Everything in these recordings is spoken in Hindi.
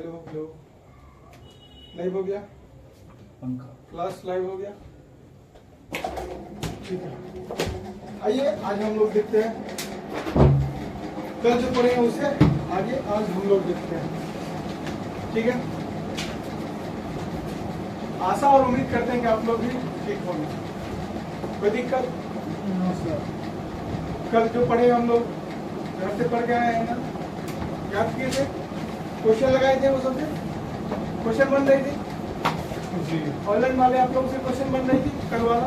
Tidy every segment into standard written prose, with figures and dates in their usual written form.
हेलो हेलो, लाइव हो गया, पंखा क्लास लाइव हो गया, ठीक है। आइए आज हम लोग देखते हैं, कल जो पढ़े हैं उसे आगे आज हम लोग देखते हैं, ठीक है। आशा और उम्मीद करते हैं कि आप लोग भी ठीक होंगे, कोई दिक्कत? कल जो पढ़े हम लोग घर से पढ़ के आए हैं ना, याद किए थे, क्वेश्चन लगाए थे, वो सबसे क्वेश्चन बन रही थी जी। ऑनलाइन वाले आप लोगों से क्वेश्चन बन रही थी, कल वाला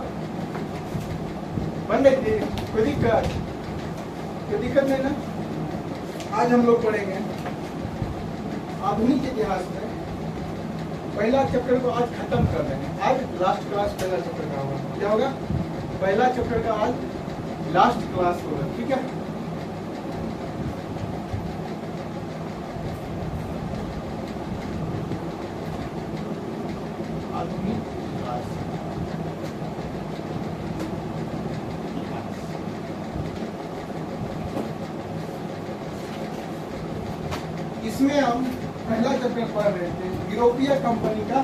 बन रही थी, कोई दिक्कत नहीं ना। आज हम लोग पढ़ेंगे आधुनिक इतिहास में पहला चैप्टर को आज खत्म कर रहे हैं। आज लास्ट क्लास पहला चैप्टर का होगा, क्या होगा? पहला चैप्टर का आज लास्ट क्लास होगा, ठीक है। आधुनिक इतिहास, इसमें हम पहला चैप्टर पढ़ रहे थे यूरोपीय कंपनी का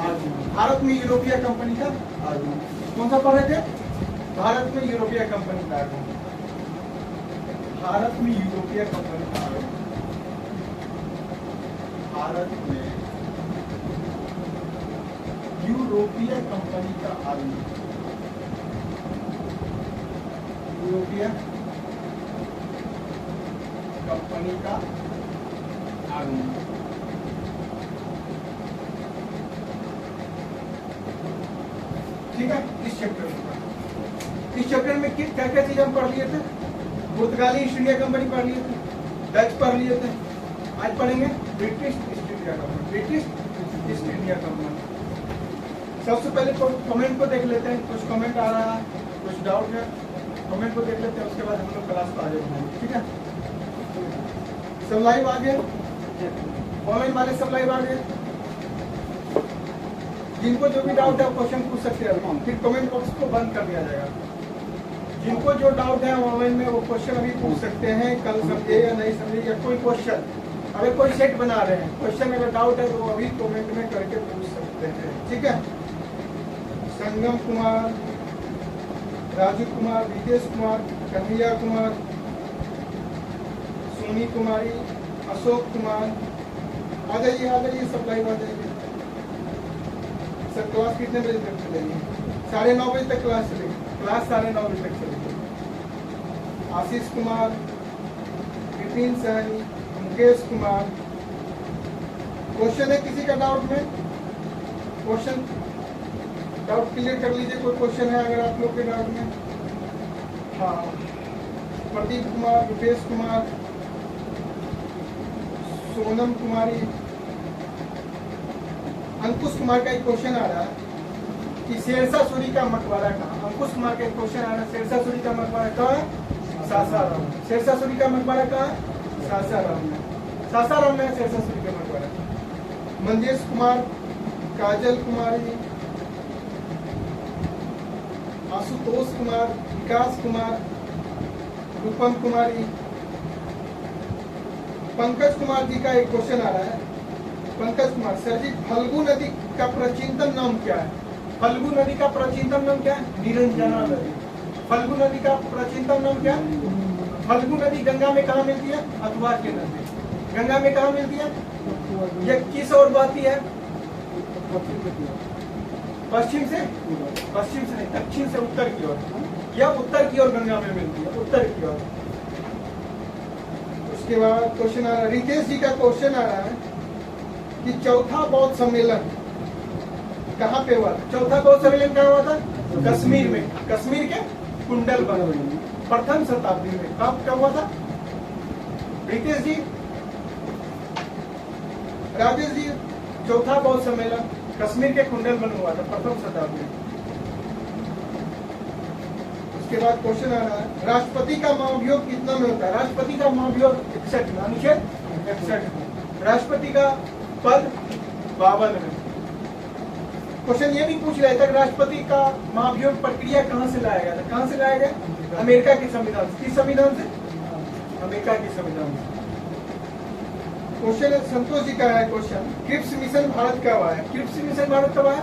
आगमन। भारत में यूरोपीय कंपनी का आगमन कौन सा पढ़ रहे थे? भारत में यूरोपीय कंपनी का आगमन, भारत में यूरोपीय कंपनी का आगमन, भारत में यूरोपीय कंपनी का आगमन, यूरोपीय कंपनी का आगमन। ठीक है, इस चैप्टर में क्या क्या चीज हम पढ़ लिए थे? पुर्तगाली ईस्ट इंडिया कंपनी पढ़ लिए थे, डच पढ़ लिए थे, आज पढ़ेंगे British east India company, British east India company. सबसे पहले कमेंट को देख लेते हैं, कुछ कमेंट आ रहा है, कुछ डाउट है, कमेंट को देख लेते हैं, उसके बाद हम लोग क्लास को आगे बढ़ाएंगे, ठीक है। सब लाइव आ गए, ऑनलाइन वाले सब लाइव आ गए। जिनको जो भी डाउट है क्वेश्चन पूछ सकते हैं, फिर कमेंट बॉक्स को बंद कर दिया जाएगा। जिनको जो डाउट है ऑनलाइन में वो क्वेश्चन अभी पूछ सकते हैं, कल समझे या नहीं समझे, या कोई क्वेश्चन अगर कोई सेट बना रहे हैं, क्वेश्चन अगर डाउट है तो अभी कमेंट में करके पूछ सकते हैं, ठीक है। संगम कुमार, राजू कुमार, रितेश कुमार, कन्हैया कुमार, सोनी कुमारी, अशोक कुमार, आ जाइए सब लाइव आ जाइए। सर क्लास कितने बजे तक चलेगी? 9:30 बजे तक क्लास चलेगी, क्लास 9:30 बजे तक चलेगी। आशीष कुमार, विपिन सैनी, मुकेश कुमार, क्वेश्चन है किसी का डाउट में? क्वेश्चन डाउट क्लियर कर लीजिए, कोई क्वेश्चन है अगर आप लोग के डाउट में? हाँ, प्रदीप कुमार, रुपेश कुमार, सोनम कुमारी, अंकुश कुमार का एक क्वेश्चन आ रहा है कि शेरशाह सूरी का मकबरा कहाँ? अंकुश कुमार का एक क्वेश्चन आ रहा है, शेरशाह सूरी का मकबरा कहाँ है? सासाराम। शेरशाह सूरी का मकबरा कहाँ है? सासाराम में, सासाराम में शेरशाह सूरी का मकबरा। मंजेश कुमार, काजल कुमारी, आशुतोष कुमार, विकास कुमार, रूपम कुमारी, पंकज कुमार जी का एक क्वेश्चन आ रहा है। पंकज कुमार, सर जी फल्गु नदी का प्राचीनतम नाम क्या है? फल्गु नदी का प्राचीनतम नाम क्या है? निरंजना नदी। फल्गु नदी का प्राचीनतम नाम क्या है? फल्गु नदी गंगा में कहाँ मिलती है? अथवा के नदी गंगा में कहाँ मिलती है? यह किस ओर बहती है? पश्चिम से नहीं, दक्षिण से उत्तर की ओर, या उत्तर की ओर गंगा में मिलती है, उत्तर की ओर। उसके बाद क्वेश्चन आ रहा है, रितेश जी का क्वेश्चन आ रहा है कि चौथा बौद्ध सम्मेलन कहाँ पे हुआ था? चौथा बौद्ध सम्मेलन कहाँ हुआ था? कश्मीर में, कश्मीर के कुंडलबन में, प्रथम शताब्दी में। कब हुआ था? रितेश जी, राजेश जी, चौथा बौद्ध सम्मेलन कश्मीर के कुंडलबन में हुआ था, प्रथम शताब्दी। उसके बाद क्वेश्चन आ रहा है, राष्ट्रपति का महाभियोग कितना में होता है? राष्ट्रपति का महाभियोग 61 में, अनुच्छेद 61 में। राष्ट्रपति का पद 52 में। क्वेश्चन ये भी पूछ रहे थे राष्ट्रपति का महाभियोग प्रक्रिया कहाँ से लाया गया था? कहाँ से लाया गया? अमेरिका के संविधान से। किस संविधान से? अमेरिका के संविधान से। क्वेश्चन संतोष जी का है क्वेश्चन, क्रिप्स मिशन भारत कब आया? क्रिप्स मिशन भारत कब आया?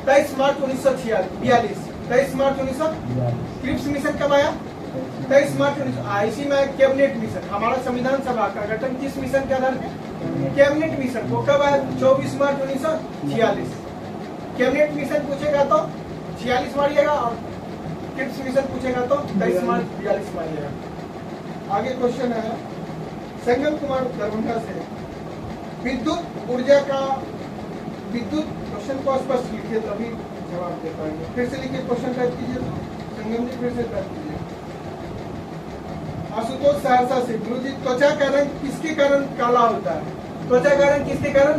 23 मार्च 1942। 23 मार्च 1942। क्रिप्स मिशन कब आया? 23 मार्च 1900। इसी में कैबिनेट मिशन, हमारा संविधान सभा का गठन किस मिशन के आधार पर? Cabinet mission. वो कब आया? 24 मार्च 1946। कैबिनेट मिशन पूछेगा तो 46 मारिएगा और क्रिप्स मिशन पूछेगा तो 23 मार्च 42 मारिएगा। आगे क्वेश्चन है संगम कुमार दरभंगा से, विद्युत ऊर्जा का विद्युत, क्वेश्चन को स्पष्ट लिखिए तभी जवाब दे पाएंगे। फिर से लिखिए, क्वेश्चन टाइप कीजिए तो संगम जी फिर से टाइप कीजिए। आशुतोष सहरसा से, गुरु जी त्वचा का रंग किसके कारण काला होता है? त्वचा का रंग किसके कारण?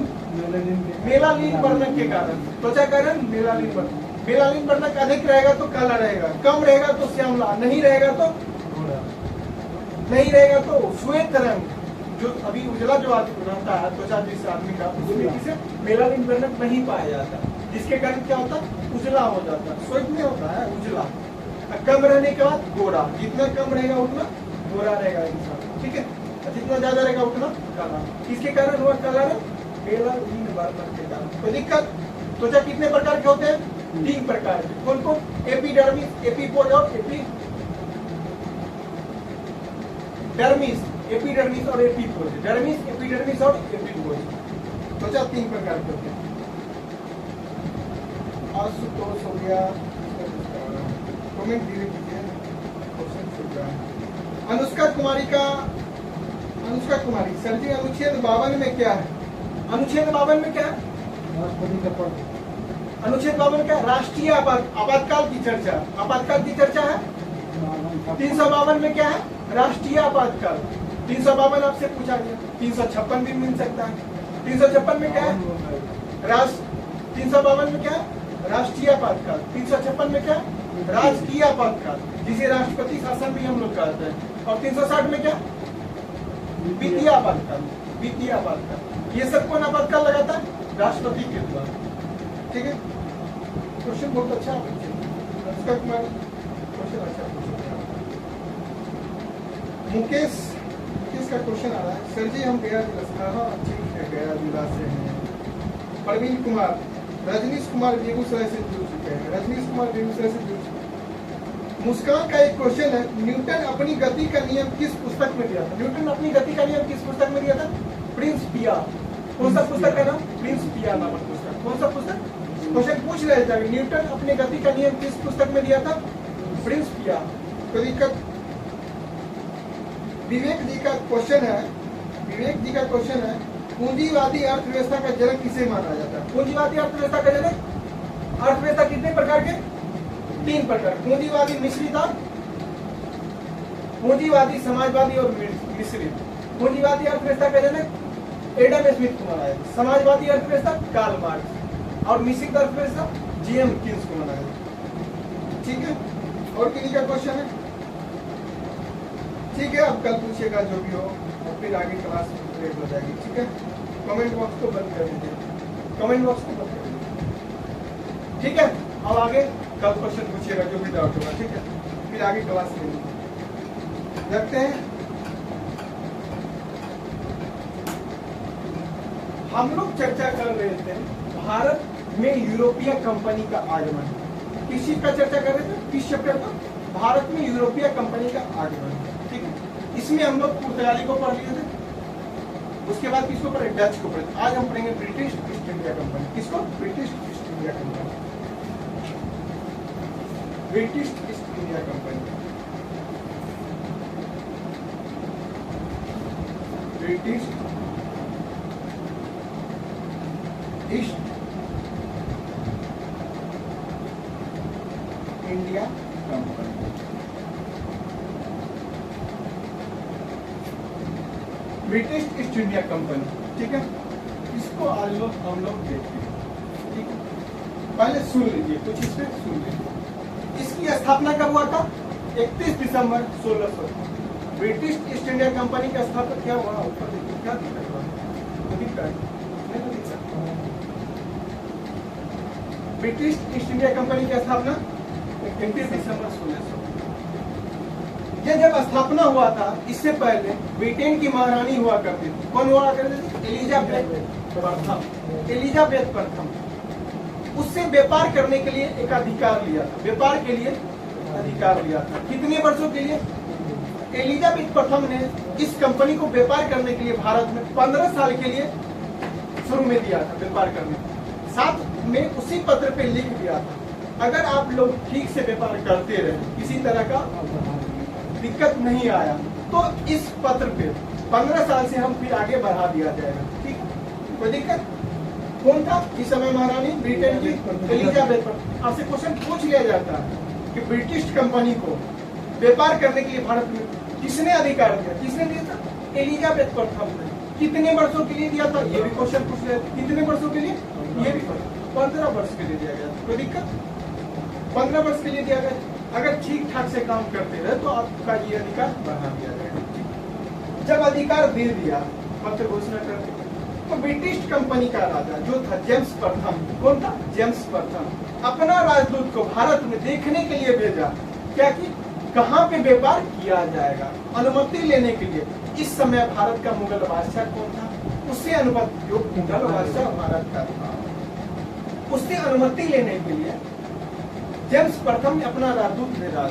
मेलानिन वर्णक के कारण। त्वचा का रंग मेलानिन वर्णक। मेलानिन वर्णक अधिक रहेगा तो काला रहेगा, कम रहेगा तो श्यामला, नहीं रहेगा तो श्वेत रंग। जो अभी उजला जो रहता है त्वचा जिस आदमी का, उसमें किसे मेलानिन वर्णक नहीं पाया जाता, जिसके कारण क्या होता है? उजला हो जाता है। श्वेत में होता है उजला। कम रहने के बाद गोरा, जितना कम रहेगा उतना गोरा रहेगा इंसान, ठीक है? जितना ज्यादा रहेगा उतना काला। किसके कारण हुआ काला रंग? मेलानिन वर्णक के कारण। तो दिक्कत, त्वचा कितने प्रकार के होते हैं? 3 प्रकार के। कौन कौन? एपिडर्मिस, एपिपोज और एपिडर्मिस। एपिडर्मिस और एपिपोज। डर्मिस, एपिडर्मिस और एपिपोज। त्वचा 3 प्रकार के होते हैं। आशुतोष हो गया, कमेंट धीरे कीजिए, क्वेश्चन छूट रहा है। अनुष्का कुमारी का, अनुष्का कुमारी सर जी अनुच्छेद 52 में क्या है? अनुच्छेद 52 में क्या है? अनुच्छेद 52 क्या? राष्ट्रीय आपातकाल की चर्चा। आपातकाल की चर्चा है। 352 में क्या है? राष्ट्रीय आपातकाल। 352 आपसे पूछा गया। 356 भी मिल सकता है। 356 में क्या है? 352 में क्या है? राष्ट्रीय आपातकाल। 356 में क्या है? राजकीय आपातकाल, जिसे राष्ट्रपति शासन भी हम लोग कहते हैं। और 360 में क्या? वित्तीय आपातकाल। वित्तीय आपातकाल। ये सब कौन आपातकाल लगाता है? राष्ट्रपति के द्वारा, ठीक है? क्वेश्चन बहुत अच्छा पूछे, अनुष्का कुमार क्वेश्चन अच्छा पूछे। मुकेश का क्वेश्चन आ रहा है, सर जी हम गया जिला से, ठीक है गया जिला से हैं। प्रवीण कुमार, रजनीश कुमार बेगूसराय से जुड़ चुके हैं। रजनीश कुमार बेगूसराय से जुड़ चुके हैं। मुस्कान का एक क्वेश्चन है, न्यूटन अपनी गति का नियम किस पुस्तक में दिया था? न्यूटन अपनी गति का नियम किस पुस्तक में दिया था? प्रिंसिपिया। कौन सा पुस्तक का नाम? प्रिंसिपिया नामक पुस्तक। कौन सा पुस्तक? क्वेश्चन पूछ रहे थे, न्यूटन अपने गति का नियम किस पुस्तक में दिया था? प्रिंसिपिया। कोई दिक्कत? विवेक जी का क्वेश्चन है, विवेक जी का क्वेश्चन है, पूंजीवादी अर्थव्यवस्था का जनक किसे माना जाता है? पूंजीवादी अर्थव्यवस्था का जनक? अर्थव्यवस्था कितने प्रकार के? 3 प्रकार। पूंजीवादी, मिश्रित और पूंजीवादी, समाजवादी और मिश्रित। पूंजीवादी अर्थव्यवस्था का जनक एडम स्मिथ को माना जाता है। समाजवादी अर्थव्यवस्था कार्ल मार्क्स और मिश्रित अर्थव्यवस्था जेएम किन्स को माना जाता है, ठीक है? और किन्हीं का क्वेश्चन है? ठीक है, अब कल पूछेगा जो भी हो और फिर आगे क्लास में हो जाएगी, ठीक है? कमेंट बॉक्स को बंद कर दीजिए, कमेंट बॉक्स को बंद कर दीजिए, ठीक है? अब आगे कल क्वेश्चन पूछिएगा जो भी डाउट होगा, ठीक है? फिर आगे क्लास में रखते हैं। हम लोग चर्चा कर रहे थे भारत में यूरोपीय कंपनी का आगमन। किस चीज का चर्चा कर रहे थे? किस चैप्टर का? भारत में यूरोपीय कंपनी का आगमन, ठीक है? इसमें हम लोग पुर्तगाली को पढ़ लिए थे, उसके बाद किसको पढ़े? डच को पढ़े। आज हम पढ़ेंगे ब्रिटिश ईस्ट इंडिया कंपनी। किसको? British east India company. British east India company. British east India company. British east India company, ठीक है? इसको आज हम लोग देखते हैं, ठीक है? पहले सुन लीजिए, कुछ इसमें सुन लीजिए। इसकी स्थापना कब हुआ था? 31 दिसंबर 1600। ब्रिटिश ईस्ट इंडिया कंपनी का स्थापना क्या हुआ? ऊपर देखिए क्या दिक्कत हुआ, नहीं दिख सकता। ब्रिटिश ईस्ट इंडिया कंपनी की स्थापना 31 दिसंबर 1600। ये जब स्थापना हुआ था, इससे पहले ब्रिटेन की महारानी हुआ करती थी। कौन हुआ करती थी? एलिजाबेथ प्रथम। एलिजाबेथ प्रथम उससे व्यापार करने के लिए एक अधिकार लिया था, व्यापार के लिए अधिकार लिया था। कितने वर्षों के लिए? एलिजाबेथ प्रथम ने इस कंपनी को व्यापार करने के लिए भारत में 15 साल के लिए शुरू में दिया था व्यापार करने। साथ में उसी पत्र पे लिख दिया था, अगर आप लोग ठीक से व्यापार करते रहे, किसी तरह का दिक्कत नहीं आया, तो इस पत्र पे 15 साल से हम फिर आगे बढ़ा दिया जाएगा। ठीक, कोई दिक्कत? कौन था इस समय महारानी? ब्रिटेन की एलिजाबेथ। आपसे क्वेश्चन पूछ लिया जाता है कि ब्रिटिश कंपनी को व्यापार करने के लिए भारत में किसने अधिकार दिया? किसने दिया था? एलिजाबेथ प्रथम ने। कितने वर्षों के लिए दिया था? ये भी क्वेश्चन पूछ लिया। कितने वर्षों के लिए? ये भी 15 वर्ष के लिए दिया गया। कोई दिक्कत? 15 वर्ष के लिए दिया गया। अगर ठीक ठाक से काम करते रहे तो आपका ये अधिकार बढ़ा दिया जाएगा। जब अधिकार दे दिया, पत्र घोषणा कर दी, तो ब्रिटिश कंपनी का राजा जो था जेम्स प्रथम, कौन था? जेम्स प्रथम, अपना राजदूत को भारत में देखने के लिए भेजा, क्या कि कहाँ पे व्यापार किया जाएगा, अनुमति लेने के लिए। इस समय भारत का मुगल बादशाह कौन था? उससे अनुमति, जो मुगल बादशाह भारत का था, उससे अनुमति लेने के लिए जेम्स प्रथम ने अपना राजदूत भेजा।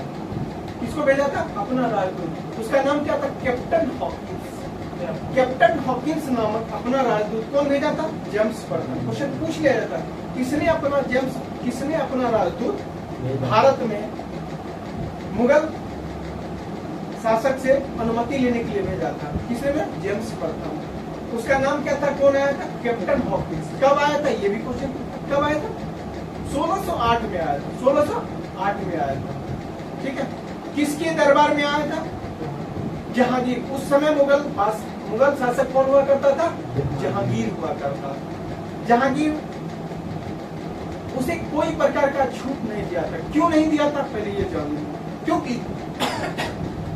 किसको भेजा था? अपना राजदूत। उसका नाम क्या था? Captain Hawkins. कैप्टन हॉकिंस नामक अपना राजदूत कौन भेजा था? जेम्स प्रथम। क्वेश्चन पूछ लिया जाता है, किसने अपना राजदूत भारत में मुगल शासक से अनुमति लेने के लिए भेजा था? किसने में? जेम्स प्रथम। उसका नाम क्या था? कौन आया था? Captain Hawkins. कब आया था? ये भी क्वेश्चन कब आया था? 1608 में आया था। 1608 में आया था। ठीक है, किसके दरबार में आया था? जहांगीर। उस समय मुगल शासक कौन हुआ करता था? जहांगीर हुआ करता था। जहांगीर उसे कोई प्रकार का छूट नहीं दिया था। क्यों नहीं दिया था? पहले ये जानिए। क्योंकि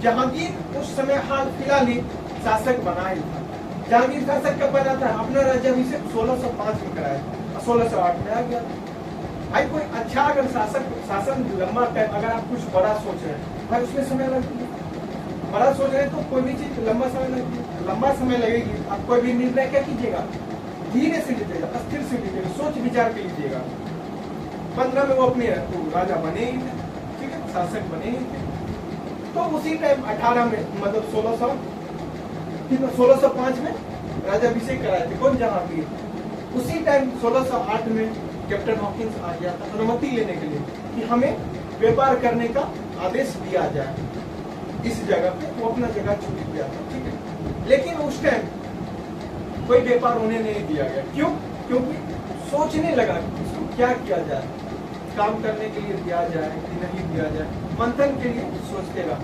जहांगीर उस समय हाल फिलहाल ही शासक बना ही था। जहांगीर शासक कब बना था? अपना राज्याभिषेक 1605 में कराया था, 1608 में आ गया। भाई कोई अच्छा अगर शासन लंबा टाइम, अगर आप कुछ बड़ा सोच रहे हैं भाई, उसमें समय लगती है। बड़ा सोच रहे हैं तो कोई भी चीज लंबा समय लगती है, लंबा समय लगेगी। आप कोई भी निर्णय क्या कीजिएगा? धीरे से लीजिएगा, स्थिर से लीजिएगा, सोच विचार के लीजिएगा। 15 में वो अपने राजा बने ही थे, ठीक है, शासक बने ही थे। तो उसी टाइम 18 में, मतलब 1605 में राज्याभिषेक कराए थे। कौन? जहांगीर। उसी टाइम 1608 में कैप्टन हॉकिंस आ गया था अनुमति लेने के लिए कि हमें व्यापार करने का आदेश दिया जाए इस जगह पे। वो अपना जगह छूट गया था, ठीक है। लेकिन उस टाइम कोई व्यापार उन्हें नहीं दिया गया। क्यों? क्योंकि सोचने लगा कि इसको क्या किया जाए, काम करने के लिए दिया जाए कि नहीं दिया जाए, मंथन के लिए सोचते रहा।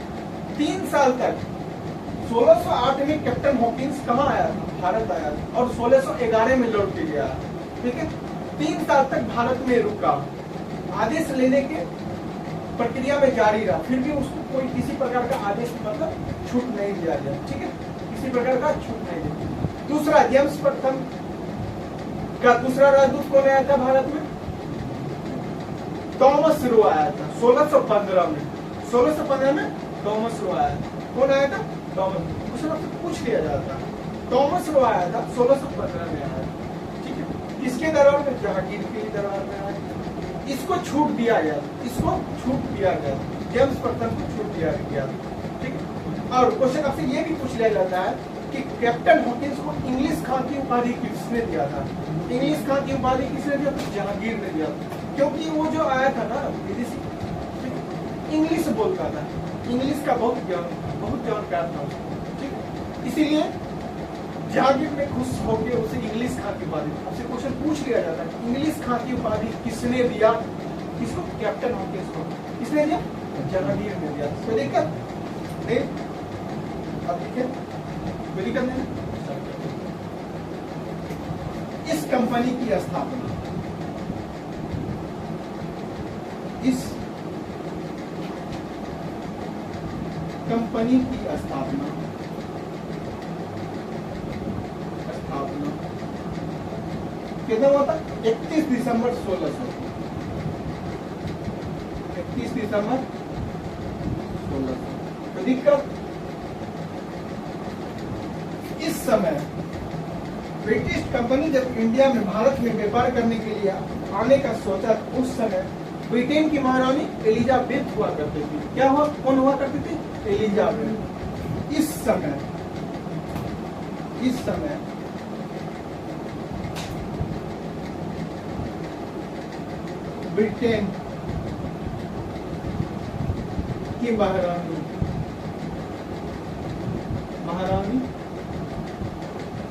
3 साल तक 1608 में कैप्टन हॉकिंस कहाँ आया था? भारत आया था, और 1611 में लौट के गया, ठीक है। 3 साल तक भारत में रुका, आदेश लेने के प्रक्रिया में जारी रहा, फिर भी उसको कोई किसी प्रकार का आदेश, मतलब छूट नहीं दिया गया, ठीक है, किसी प्रकार का छूट नहीं दिया। दूसरा, जेम्स प्रथम का दूसरा राजदूत कौन आया था भारत में? थॉमस रो आया था 1615 में। 1615 में थॉमस रो आया था। कौन आया था? थॉमस। उससे पूछ लिया जाता है, थॉमस रो आया था 1615 में आया, ठीक है। किसके दरबार में? जहांगीर के दरबार में आया। इसको छूट दिया गया, इसको छूट दिया गया, जेम्स प्रथम को छूट दिया गया, ठीक है। और क्वेश्चन आपसे ये भी पूछ लिया जाता है कि कैप्टन हॉकिंस को इंग्लिश खां की उपाधि किसने दिया था? इंग्लिश खां की उपाधि किसने दिया था? जहांगीर ने दिया, क्योंकि वो जो आया था ना विदेशी, इंग्लिश बोलता था, इंग्लिश का बहुत जानकार था, ठीक है। इसीलिए जहांगीर ने खुश होकर उसे इंग्लिश खां की उपाधि, आपसे क्वेश्चन पूछ लिया जाता है इंग्लिश खां की उपाधि किसने दिया? किसको? कैप्टन हॉकिंस को। किसने दिया? जहांगीर ने दिया। कोई दिक्कत नहीं? अब देखिए, कोई दिक्कत नहीं। इस कंपनी की स्थापना, इस कंपनी की स्थापना कितना हुआ था? 31 दिसंबर 1600। 31 दिसंबर 1600। कोई दिक्कत? इस समय ब्रिटिश कंपनी जब इंडिया में भारत में व्यापार करने के लिए आने का सोचा, उस समय ब्रिटेन की महारानी एलिजाबेथ हुआ करती थी। क्या हुआ, कौन हुआ करती थी? एलिजाबेथ। इस समय ब्रिटेन की महारानी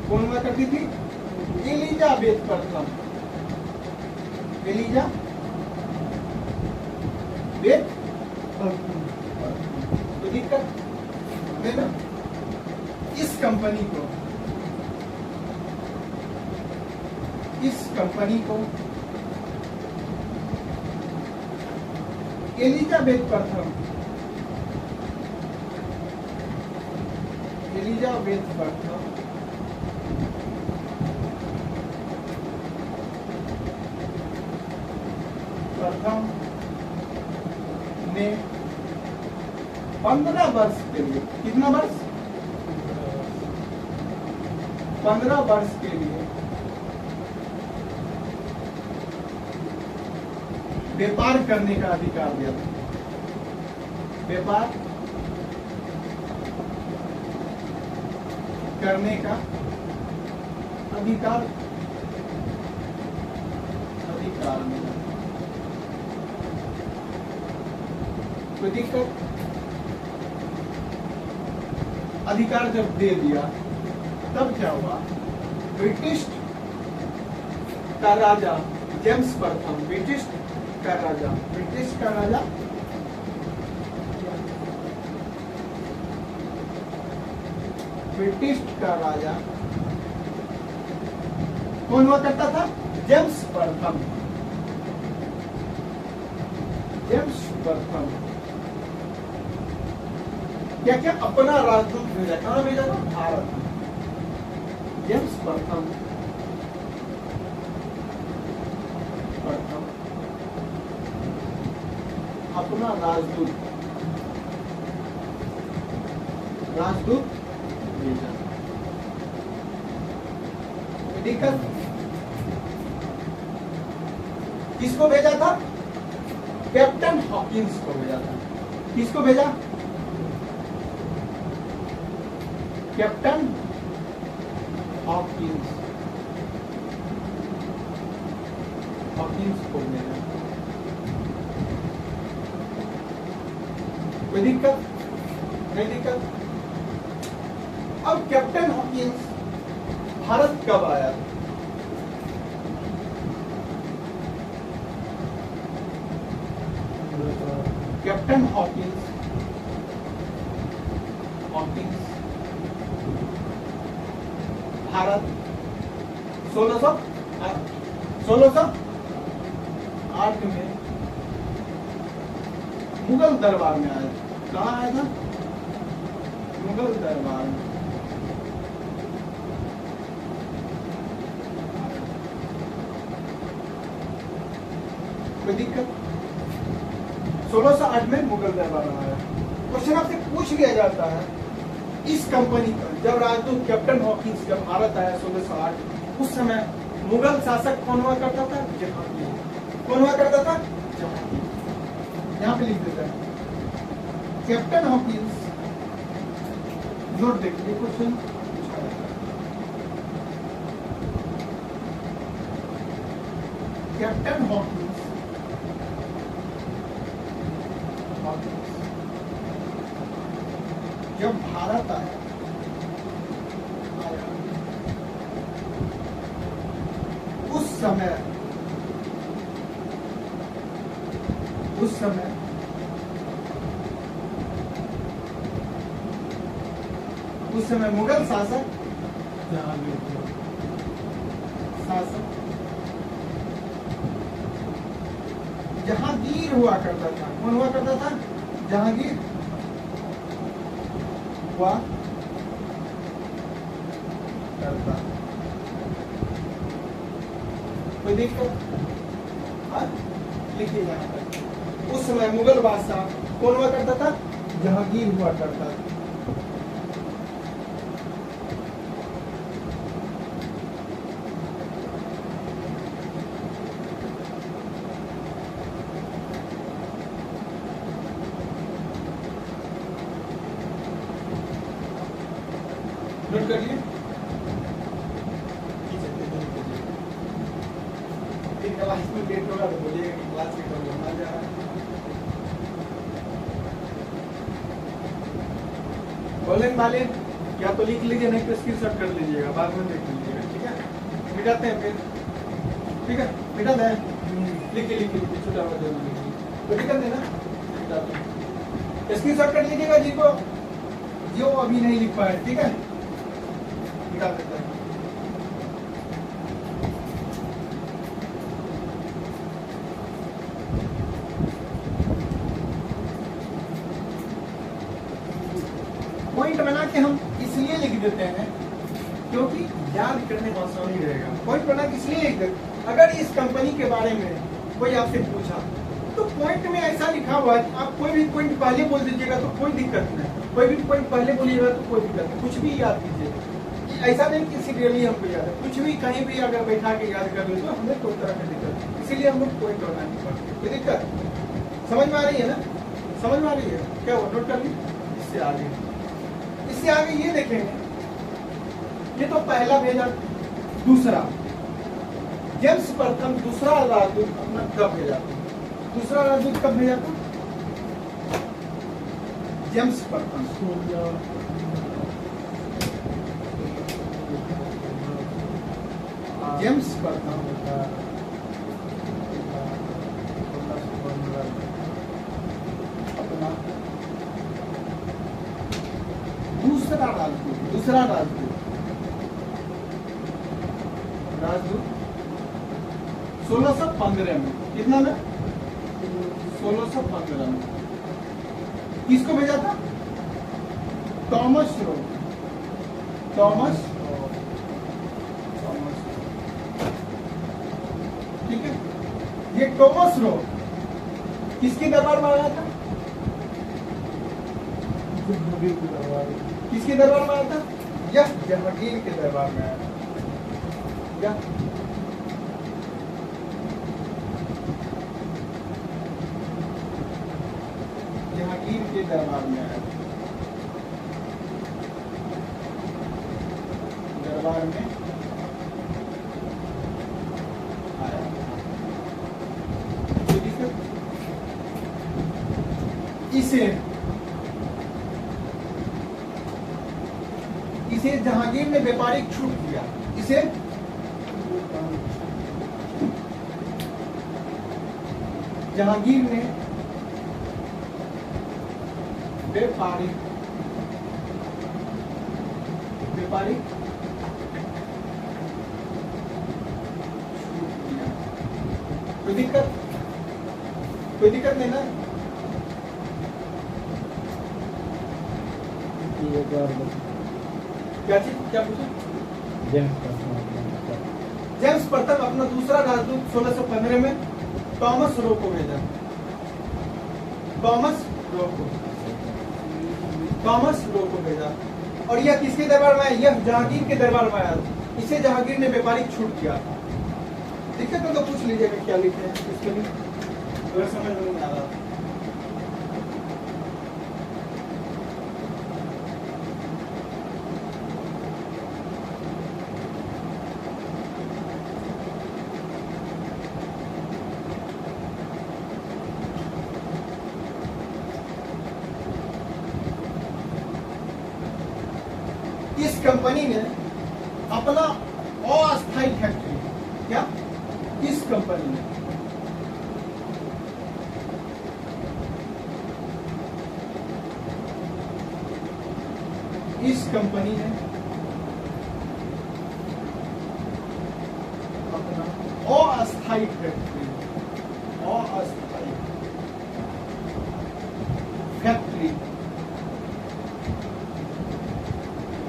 कौन हुआ करती थी? एलिजाबेथ प्रथम। एलिजाबेथ तो दिक्कत है ना। इस कंपनी को एलिजाबेथ प्रथम ने 15 वर्ष के लिए, कितना वर्ष? 15 वर्ष के लिए व्यापार करने का अधिकार दिया था। व्यापार करने का अधिकार मिला। कोई दिक्कत? अधिकार जब दे दिया तब क्या हुआ? ब्रिटिश का राजा जेम्स प्रथम, ब्रिटिश का राजा कौन हुआ करता था? जेम्स प्रथम। क्या अपना राजदूत भेजा, कहां भेजा था? भारत। जेम्स प्रथम अपना राजदूत भेजा। दिक्कत? किसको भेजा था? कैप्टन हॉकिंस को भेजा था। किसको भेजा? कैप्टन हॉकिंस को भेजा। कोई दिक्कत? नहीं दिक्कत। अब कैप्टन हॉकिंस भारत कब आया? कैप्टन हॉकिंस भारत 1608 में मुगल दरबार में आया। कहाँ आया था? मुगल दरबार में। कोई दिक्कत? 1608 में मुगल दरबार में आया। क्वेश्चन आपसे पूछ लिया जाता है, इस कंपनी का जब राजदूत कैप्टन हॉकिंस जब भारत आया 1608, उस समय मुगल शासक कौन हुआ करता था? जहांगीर। कौन हुआ करता था? जहांगीर। यहाँ पे लिख देता है कैप्टन हॉकिंस। नोट देखिए क्वेश्चन। कैप्टन हॉकिंस जब भारत आया उस समय मुगल शासक जहांगीर हुआ करता था। कौन हुआ करता था? जहांगीर हुआ करता। कोई दिक्कत? लिखिए यहाँ पर। उस समय मुगल बादशाह कौन हुआ करता था? जहांगीर हुआ करता था। नोट कर लिए? क्लास में लेट होगा तो बोलिएगा कि क्लास में कब होना जा रहा है। बोलेंगे वाले या तो लिख लीजिए, नहीं तो स्क्रीनशॉट कर लीजिएगा, बाद में देख लीजिएगा। ठीक है, मिटाते हैं फिर। ठीक है, मिटा दें, लिखिए छोटा हो जाए तो निकल देना, मिटाते हैं। स्क्रीनशॉट कर लीजिएगा जिनको जो अभी नहीं लिख पाए। ठीक है, मिटा देते हैं। पॉइंट बना के हम इसलिए लिख देते हैं क्योंकि याद करने में आसानी रहेगा। पॉइंट बना के इसलिए लिख देते, अगर इस कंपनी के बारे में कोई आपसे पूछा तो पॉइंट में ऐसा लिखा हुआ है, आप कोई भी पॉइंट पहले बोल दीजिएगा तो कोई दिक्कत नहीं, कोई भी पॉइंट पहले बोलिएगा तो कोई दिक्कत नहीं, कुछ भी याद कीजिएगा। ऐसा नहीं कि सीरियली हमको याद है, कुछ भी कहीं भी अगर बैठा के याद कर ले तो हमें कोई तरह की दिक्कत, इसीलिए हम लोग पॉइंट बनाने पड़ते। कोई दिक्कत समझ में आ रही है ना? समझ में आ रही है क्या? वो नोट कर ली। इससे आगे ये देखेंगे, ये तो पहला भेजा। दूसरा, जेम्स प्रथम दूसरा राजदूत अपना कब भेजा था? दूसरा राजदूत कब भेजा था? जेम्स प्रथम जेम्स प्रथम अपना दूसरा राजदूत राजदूत 1615 में, कितना में? 1615 में। किसको भेजा था? Thomas Roe. ठीक है, ये टॉमस रो किसके दरबार में आया था? किसके दरबार में आया था? यह जहांगीर के दरबार में आया था। क्या जहांगीर के दरबार में आया था। दरबार में आया। इसे जहांगीर ने व्यापारिक छूट दिया। इसे जहांगीर ने व्यापारिक छूट दिया। कोई दिक्कत नहीं ना? क्या चीज, क्या पूछा? जेम्स प्रथम अपना दूसरा राजदूत 1615 में टॉमस रो को भेजा। टॉमस रो को भेजा। और यह किसके दरबार में आया? यह जहांगीर के दरबार में आया। इसे जहांगीर ने व्यापारिक छूट दिया था। दिक्कत तो पूछ लीजिएगा क्या लिखे हैं इसके लिए, अगर समझ में नहीं आ रहा। इस कंपनी ने अपना अस्थायी फैक्ट्री, क्या इस कंपनी ने अपना अस्थायी फैक्ट्री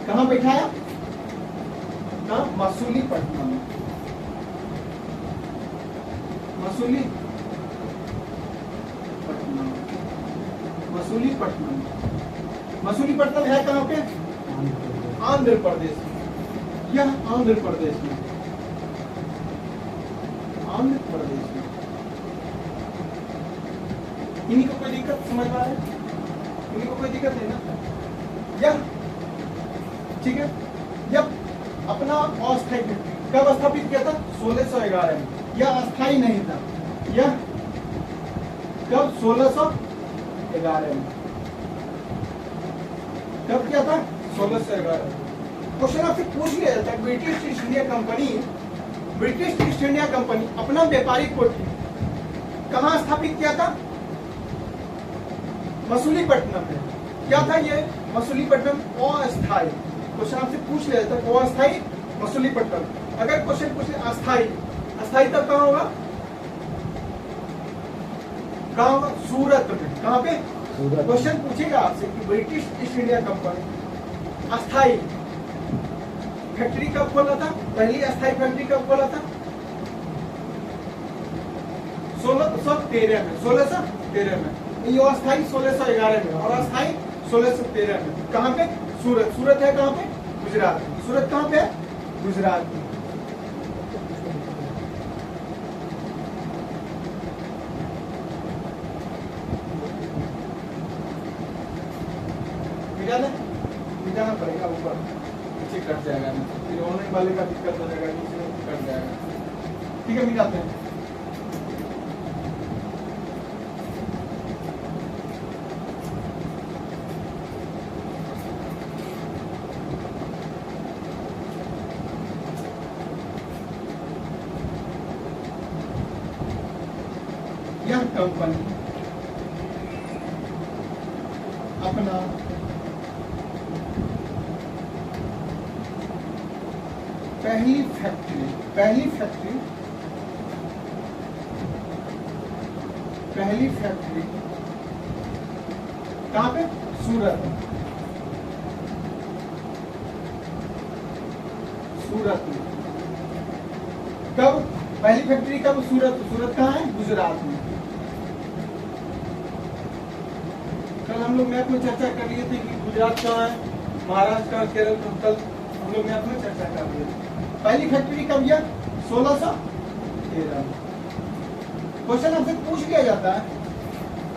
कहाँ बैठाया? कहाँ? मसूलीपट्टनम में। मसूलीपट्टनम। मसूलीपट्टनम है कहाँ पे? आंध्र प्रदेश में। यह आंध्र प्रदेश में, आंध्र प्रदेश में। इन्हीं को कोई दिक्कत समझ में आ रहा है? इन्हीं को कोई दिक्कत है ना? यह ठीक है। जब अपना अस्थायी कब स्थापित किया था? 1611 में। यह अस्थायी नहीं था। यह कब? 1611 में। कब किया था? 1611। क्वेश्चन आपसे पूछ लिया जाता है, British east India company, British east India company अपना व्यापारिक कोठी कहाँ स्थापित किया था? मसूलीपट्टनम में। क्या था ये? मसूलीपट्टनम अस्थायी। क्वेश्चन आपसे पूछ लिया जाता है अस्थायी मसूलीपट्टनम। अगर क्वेश्चन पूछे अस्थायी, अस्थायी तब कहाँ होगा? कहाँ होगा? सूरत में। कहाँ पे? क्वेश्चन पूछेगा आपसे कि ब्रिटिश ईस्ट इंडिया कंपनी अस्थायी फैक्ट्री कब खोला था? पहली अस्थायी फैक्ट्री कब खोला था? 1613 में। 1613 में। ये अस्थायी 1611 में और अस्थायी 1613 में। कहाँ पे? सूरत। सूरत है कहाँ पे? गुजरात। सूरत कहाँ पे है? गुजरात में। मिटाना पड़ेगा, ऊपर नीचे कट जाएगा, फिर ऑनलाइन वाले का दिक्कत हो जाएगा, नीचे कट जाएगा। ठीक है, मिटाते हैं। यह कंपनी अपना पहली फैक्ट्री कहाँ पे? सूरत में। कब? पहली फैक्ट्री कब? सूरत। सूरत कहाँ है? गुजरात में। कल हम लोग मैप में चर्चा कर लिए थे कि गुजरात कहाँ है, महाराष्ट्र कहाँ, केरल कहाँ। कल हम लोग मैप में चर्चा कर लिए थे। पहली फैक्ट्री कब? यह 1613 में। क्वेश्चन हमसे पूछ लिया जाता है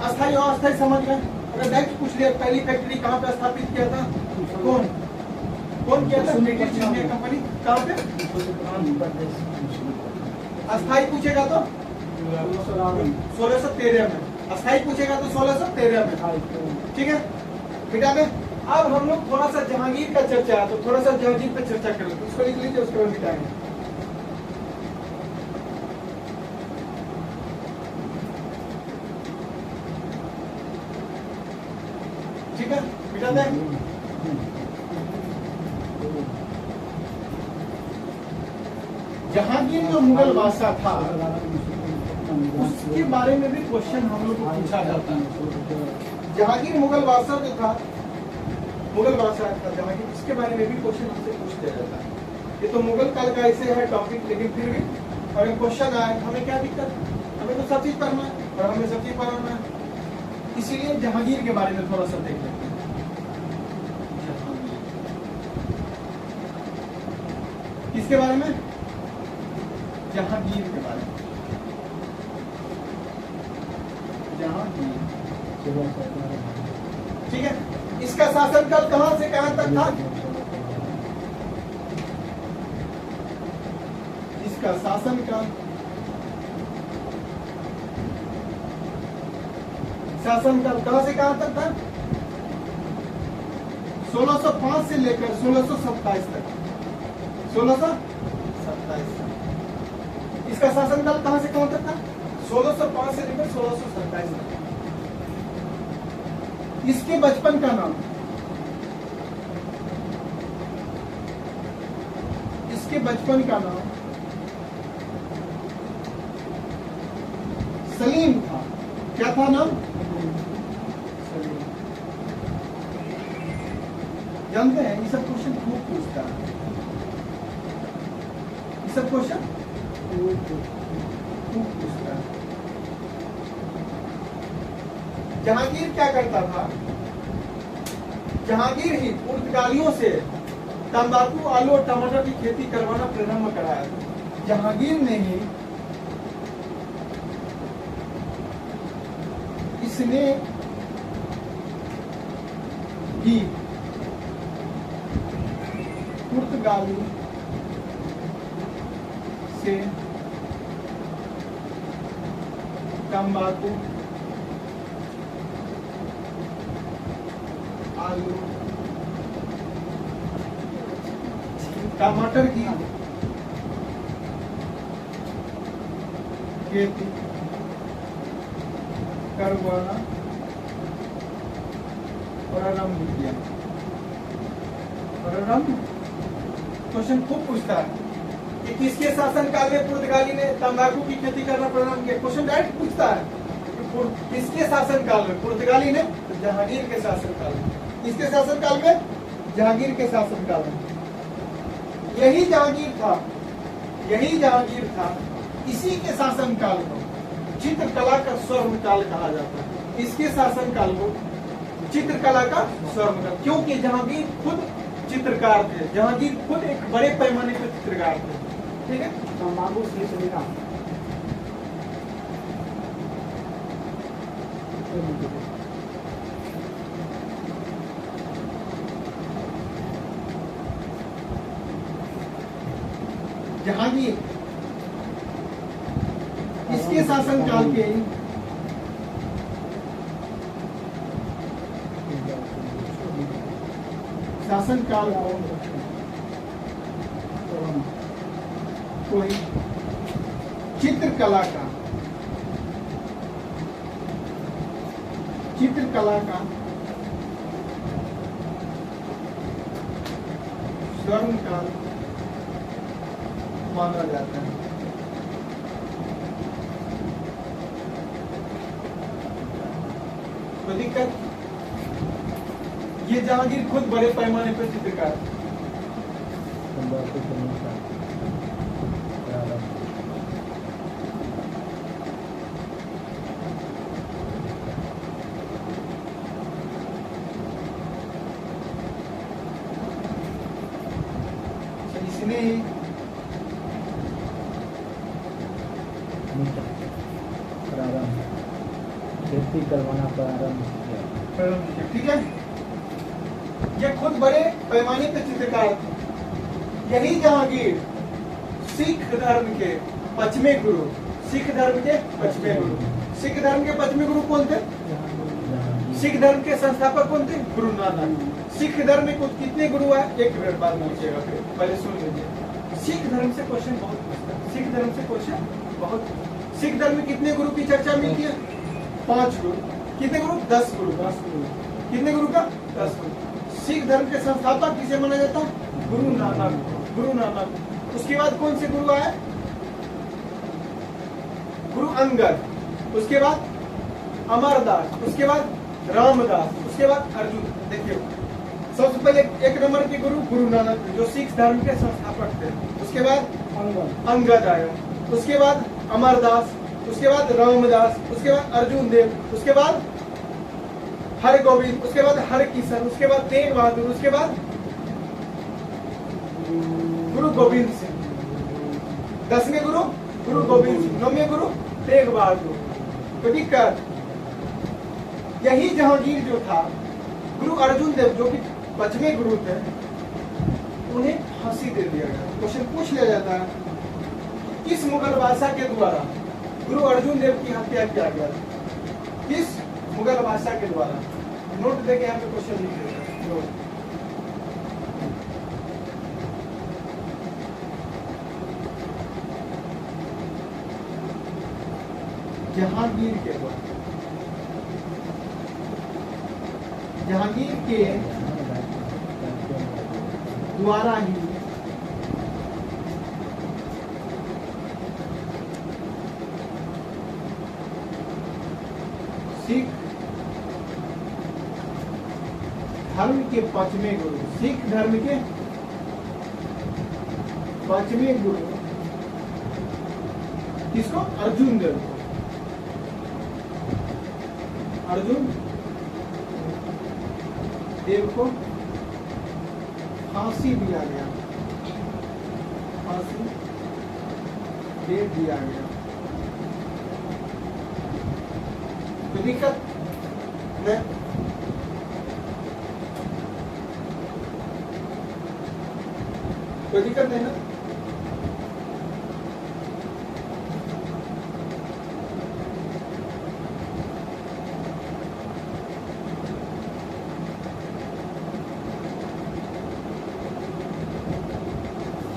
अस्थायी और अस्थायी समझ गए। अगर नेक्स्ट पूछ लिया पहली फैक्ट्री कहाँ पे स्थापित किया था? कौन किया था? British east India company. कहाँ पे? अस्थायी पूछेगा तो 1613 में। अस्थायी पूछेगा तो 1613 में। ठीक है, बेटा में अब हम लोग थोड़ा सा जहांगीर का चर्चा है, तो थोड़ा सा जहांगीर पे चर्चा कर लेते, उसको लिख लीजिए, उसके बाद मिटाएंगे। ठीक है, मिटा दें। जहांगीर जो मुगल बादशाह था उसके बारे में भी क्वेश्चन हम लोग को पूछा जाता है। जहांगीर मुगल बादशाह जो था, मुगल बादशाह था जहांगीर, इसके बारे में भी क्वेश्चन हमसे पूछ दिया जाता है। ये तो मुगल काल का ऐसे है टॉपिक, लेकिन फिर भी अगर क्वेश्चन आए हमें क्या दिक्कत? हमें तो सब चीज पढ़ना है और हमें सब चीज पढ़ना है, इसीलिए जहांगीर के बारे में थोड़ा सा देख लेते हैं। किसके बारे में? जहांगीर के बारे में। जहांगीर, ठीक है। इसका शासनकाल कहां से कहां तक था? इसका शासनकाल कहां से कहां तक था? 1605 से लेकर 1627 तक। 1627 तक। इसका शासनकाल कहां से कहां तक था? 1605 से लेकर 1627 तक। इसके बचपन का नाम, इसके बचपन का नाम सलीम था। क्या था नाम? सलीम। जानते हैं ये सब क्वेश्चन खूब पूछता है, ये सब क्वेश्चन खूब पूछता है। जहांगीर क्या करता था, जहांगीर ही पुर्तगालियों से तंबाकू, आलू और टमाटर की खेती करवाना प्रारंभ कराया था। जहांगीर ने ही इसने ही पुर्तगाली से तंबाकू, आलू, टमाटर की खेती करवाना प्रारंभ किया। प्रारंभ क्वेश्चन खूब पूछता है कि किसके शासनकाल में पुर्तगाली ने तंबाकू की खेती करना प्रारंभ किया। क्वेश्चन डायरेक्ट पूछता है कि किसके शासनकाल में पुर्तगाली ने, तो जहांगीर के शासनकाल में। किसके शासनकाल में? जहांगीर के शासनकाल में। यही जहांगीर था, इसी के शासनकाल को चित्रकला का स्वर्णकाल कहा जाता है। इसके शासनकाल को चित्रकला का स्वर्णकाल, क्योंकि जहांगीर खुद चित्रकार थे, जहांगीर खुद एक बड़े पैमाने पर चित्रकार थे। ठीक है, तंबाकू से सुविधा जहांगीर इसके शासनकाल के शासनकाल को कोई चित्रकला का स्वर्णकाल माना जाता है। तो दिक्कत, ये जहांगीर खुद बड़े पैमाने पर चित्रकार, इसने खेती करवाना प्रारंभ किया। ठीक है, ये खुद बड़े पैमाने पर चित्रकार थे। यही जहांगीर सिख धर्म के पचमे गुरु, सिख धर्म के पचमे गुरु कौन थे? सिख धर्म के संस्थापक कौन थे? गुरु नानक। सिख धर्म में कुछ कितने गुरु है? एक मिनट बाद पूछिएगा, फिर पहले सुन लीजिए। सिख धर्म से क्वेश्चन बहुत पूछता है, सिख धर्म से क्वेश्चन बहुत। सिख धर्म में कितने गुरु की चर्चा मिलती है? 5 गुरु। कितने गुरु? 10 गुरु। कितने गुरु का? 10 गुरु। सिख धर्म के संस्थापक किसे माना जाता है? गुरु नानक। उसके बाद कौन से गुरु आए? गुरु अंगद, उसके बाद अमरदास, उसके बाद रामदास, उसके बाद अर्जुन। देखिए, सबसे पहले 1 नंबर के गुरु गुरु नानक जो सिख धर्म के संस्थापक थे। उसके बाद अंगद आया, उसके बाद अमरदास, उसके बाद रामदास, उसके बाद अर्जुन देव, उसके बाद हरगोविंद, उसके बाद हरकिशन, उसके बाद तेग बहादुर, उसके बाद गुरु गोविंद सिंह। 10वें गुरु गुरु गोविंद सिंह, 9वें गुरु तेग बहादुर। तो दिक्कत, यही जहांगीर जो था, गुरु अर्जुन देव जो कि 5वें गुरु थे, उन्हें फांसी दे दिया गया। क्वेश्चन पूछ लिया जाता है, किस मुगल बादशाह के द्वारा गुरु अर्जुन देव की हत्या किया गया? किस मुगल बादशाह के द्वारा? नोट देके यहाँ पे क्वेश्चन लिख देते हैं। जहांगीर के द्वारा, जहांगीर के द्वारा ही सिख धर्म के 5वें गुरु, सिख धर्म के 5वें गुरु किसको? अर्जुन देव को अर्जुन देव को फांसी दिया गया, फांसी दे दिया गया। कोई दिक्कत नहीं? कोई दिक्कत नहीं ना?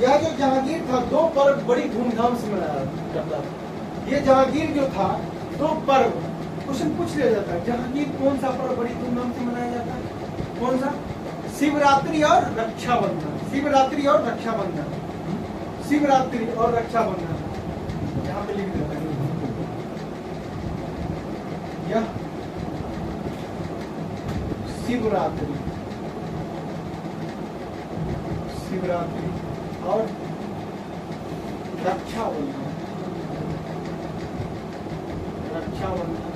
यह जो जहांगीर था दो पर्व बड़ी धूमधाम से मनाया जाता था। ये जहांगीर जो था दो पर्व, क्वेश्चन पूछ लिया जाता है जहांगीर कौन सा पर्व बड़ी धूमधाम से मनाया जाता है? कौन सा? शिवरात्रि और रक्षाबंधन। शिवरात्रि और रक्षाबंधन, शिवरात्रि और रक्षाबंधन यहाँ पे लिख देता है। यह शिवरात्रि, शिवरात्रि और रक्षाबंधन, रक्षाबंधन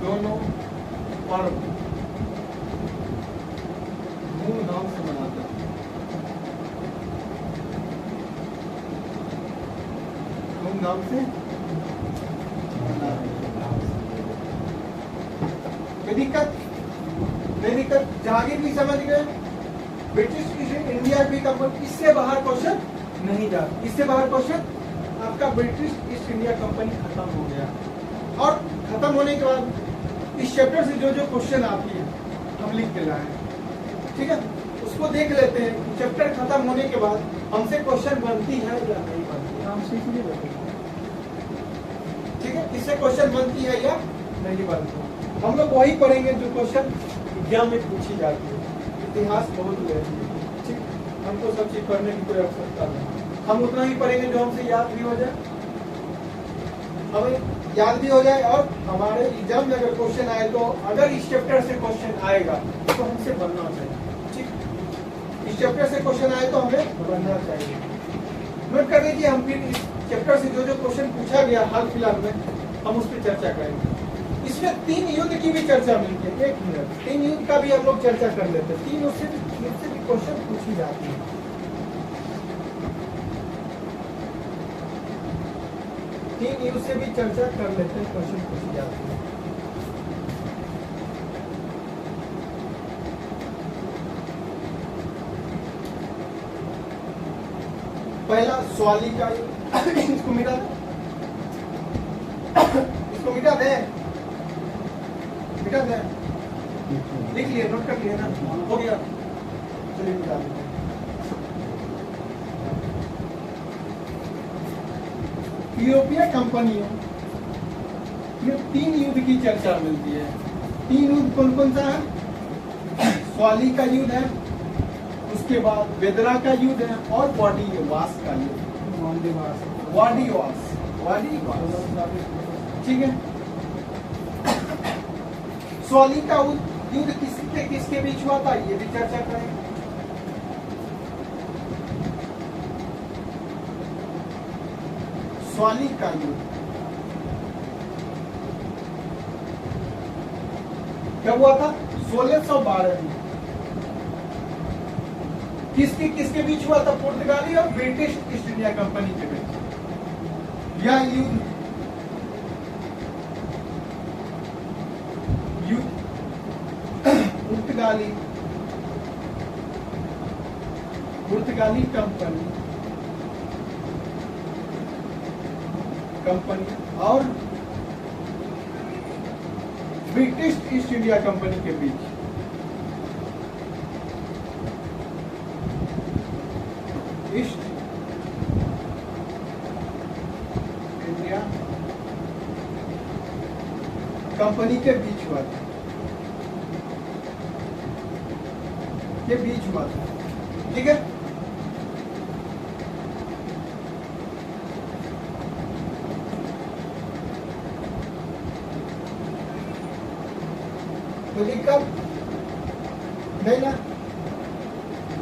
दोनों पर्व धूमधाम से मनाते हैं। धूमधाम से कोई दिक्कत नहीं? दिक्कत? जहांगीर भी समझ गए, ब्रिटिश ईस्ट इंडिया भी कंपनी, इससे बाहर क्वेश्चन नहीं जा, इससे बाहर क्वेश्चन आपका ब्रिटिश ईस्ट इंडिया कंपनी खत्म हो गया। और खत्म होने के बाद इस चैप्टर से जो जो क्वेश्चन आती है हम लिख के लाए हैं, ठीक है? उसको देख लेते हैं। चैप्टर खत्म होने के बाद हमसे क्वेश्चन बनती है या नहीं बनती है, हम सीख नहीं लेते, ठीक है? इससे क्वेश्चन बनती है या नहीं बनती। हम लोग वही पढ़ेंगे जो क्वेश्चन एग्जाम में पूछी जाती है। इतिहास बहुत रहती है, ठीक? हमको सब चीज पढ़ने की कोई आवश्यकता नहीं, हम उतना ही पढ़ेंगे जो हमसे याद भी हो जाए, हमें याद भी हो जाए। और हमारे एग्जाम में अगर क्वेश्चन आए तो अगर इस चैप्टर से क्वेश्चन आएगा तो हमसे बनना चाहिए, ठीक? इस चैप्टर से क्वेश्चन आए तो हमें बनना चाहिए। नोट कर लीजिए, हम फिर इस चैप्टर से जो जो क्वेश्चन पूछा गया हाल फिलहाल में हम उस पर चर्चा करेंगे। इसमें 3 युद्ध की भी चर्चा मिलती है। 1 मिनट, 3 युद्ध का भी हम लोग चर्चा कर लेते हैं। 3 युद्ध से भी क्वेश्चन पूछी जाती है। तीन युद्ध से भी चर्चा कर लेते हैं, क्वेश्चन पूछी जाती है। पहला स्वाली का युद्ध, इसको मिटा दे, इसको मिटा दे, मिटा दे, लिख लिए, नोट कर लिए ना, हो गया, चलिए मिटा देते हैं। यूरोपीय कंपनियों में 3 युद्ध की चर्चा मिलती है। 3 युद्ध कौन कौन सा है? स्वाली का युद्ध है, उसके बाद बेदरा का युद्ध है और वाडीवास का युद्ध। वाडीवास, ठीक है? स्वाली का युद्ध किसके बीच हुआ था ये भी चर्चा करेंगे। स्वाली का युद्ध कब हुआ था? 1612 में। किसके बीच हुआ था? पुर्तगाली और ब्रिटिश ईस्ट इंडिया कंपनी के बीच। यह युद्ध पुर्तगाली कंपनी और ब्रिटिश ईस्ट इंडिया कंपनी के बीच। ईस्ट इंडिया कंपनी के बीच हुआ था, ये बीच हुआ था, ठीक है? तो दिक्कत नहीं ना?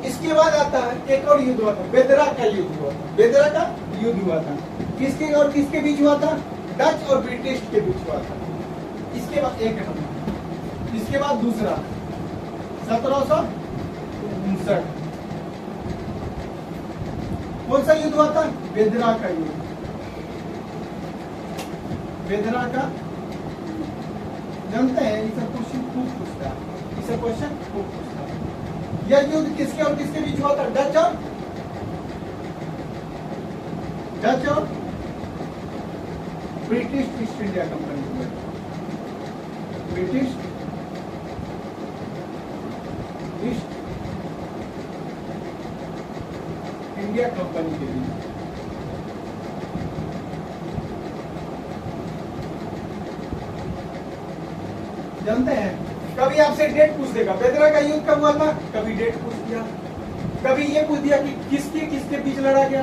इसके बाद आता है एक और युद्ध हुआ था, बेदरा का युद्ध हुआ था। बेदरा का युद्ध हुआ था। किसके और किसके बीच हुआ था? डच और ब्रिटिश के बीच हुआ था। इसके बाद एक नंबर, इसके बाद दूसरा 1759। कौन सा युद्ध हुआ था? बेदरा का युद्ध। बेदरा का, जानते हैं, इसे क्वेश्चन खूब पूछता है, इसे क्वेश्चन खूब पूछता है। यह युद्ध किसके और किसके बीच हुआ था? डच और ब्रिटिश ईस्ट इंडिया कंपनी के बीच। ब्रिटिश ईस्ट इंडिया कंपनी के बीच। जानते हैं, कभी आपसे डेट पूछ देगा, बेदरा का युद्ध कब हुआ था, कभी डेट पूछ दिया, कभी ये पूछ दिया कि किसके किसके बीच लड़ा गया।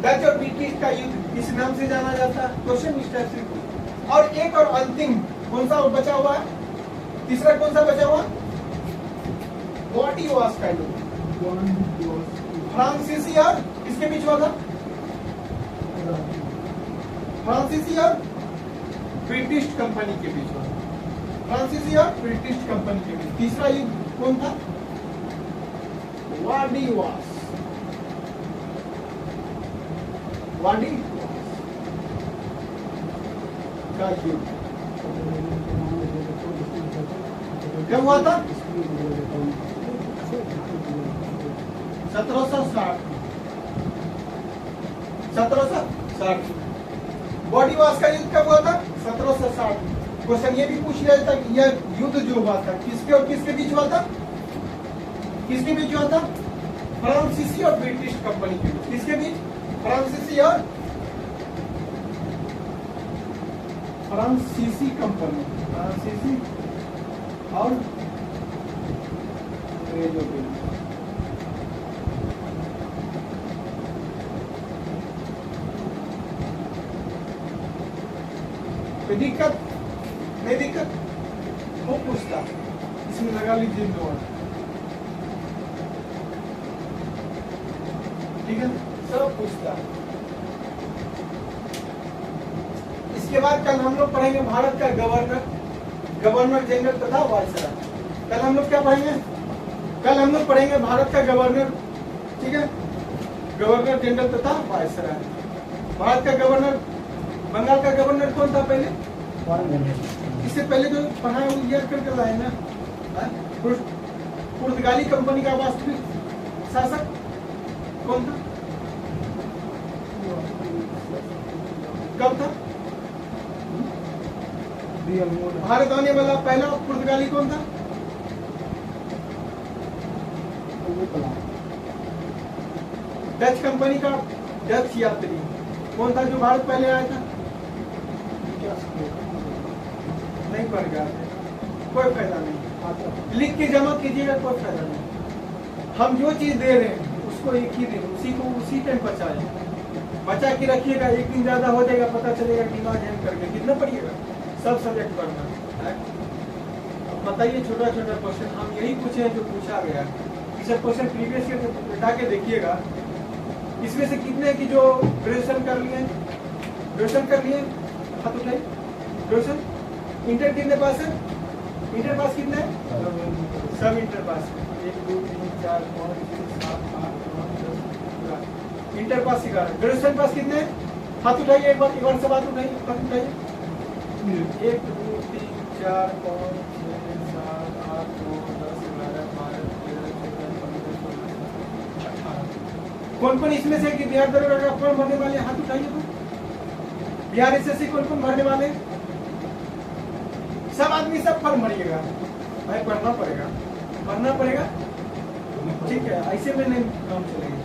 डच और ब्रिटिश का युद्ध किस नाम से जाना जाता है? क्वेश्चन इस टाइप से। और एक और अंतिम कौन सा बचा हुआ है? तीसरा कौन सा बचा हुआ? व्हाट वाज का युद्ध फ्रांसीसी और किसके बीच हुआ था? फ्रांसीसी और ब्रिटिश कंपनी के बीच हुआ। फ्रांसीसी और ब्रिटिश कंपनी के बीच तीसरा युद्ध कौन था? वाडिवास। का युद्ध कब हुआ था? 1760। वाडिवास का युद्ध कब हुआ था? 1760। क्वेश्चन ये भी पूछ लिया था कि यह युद्ध जो हुआ था किसके और किसके बीच हुआ था? किसके बीच हुआ था? फ्रांसीसी और ब्रिटिश कंपनी के बीच। किसके बीच? फ्रांसीसी कंपनी, फ्रांसीसी और अंग्रेजों के बीच। कोई दिक्कत नहीं? दिक्कत वो पूछता, इसमें लगा लीजिए दो, ठीक है, सब पूछता। इसके बाद कल हम लोग पढ़ेंगे भारत का गवर्नर जनरल तथा वायसराय। कल हम लोग क्या पढ़ेंगे? कल हम लोग पढ़ेंगे भारत का गवर्नर, ठीक है, गवर्नर जनरल तथा वायसराय। भारत का गवर्नर, बंगाल का गवर्नर कौन था पहले? इससे पहले जो पढ़ा है वो याद करके लाए ना। पुर्तगाली कंपनी का वास्तविक शासक कौन था? कब था? भारत आने वाला पहला पुर्तगाली कौन था? डच कंपनी का डच यात्री कौन था जो भारत पहले आया था? नहीं पढ़ गया, कोई फायदा नहीं, लिख के जमा कीजिएगा, कोई फायदा नहीं। हम जो चीज दे रहे हैं उसको एक ही दिन उसी को उसी टाइम बचा के रखिएगा। एक दिन ज्यादा हो जाएगा, पता चलेगा दिमाग हैंग करके कितना पढ़िएगा, सब सब्जेक्ट पढ़ना है। अब बताइए, छोटा छोटा क्वेश्चन हम यही पूछे हैं जो पूछा गया। इसे क्वेश्चन प्रीवियस ईयर बैठा के देखिएगा। इसमें से कितने की जो ग्रेजुएशन कर लिए, हाथ उठाइए। ग्रेजुएशन इंटर कितने पास है? इंटर पास कितने हैं? सब इंटर पास है। 1 2 3 4 5 6 7 8 9 10 इंटर पास 11। ग्रेजुएशन पास कितने हैं? हाथ उठाइए, एक बार सब हाथ उठाइए, हाथ उठाइए। 1 2 3 4 5 6 7 8 9 10 11 12 13 14 15 16 18। कौन इसमें से कि बिहार दरोगा का फॉर्म भरने वाले हाथ उठाइए। तो बिहार एसएससी कौन भरने वाले? सब आदमी सब फॉर्म भरिएगा भाई, पढ़ना पड़ेगा, ठीक है, ऐसे में नहीं काम चलेगा।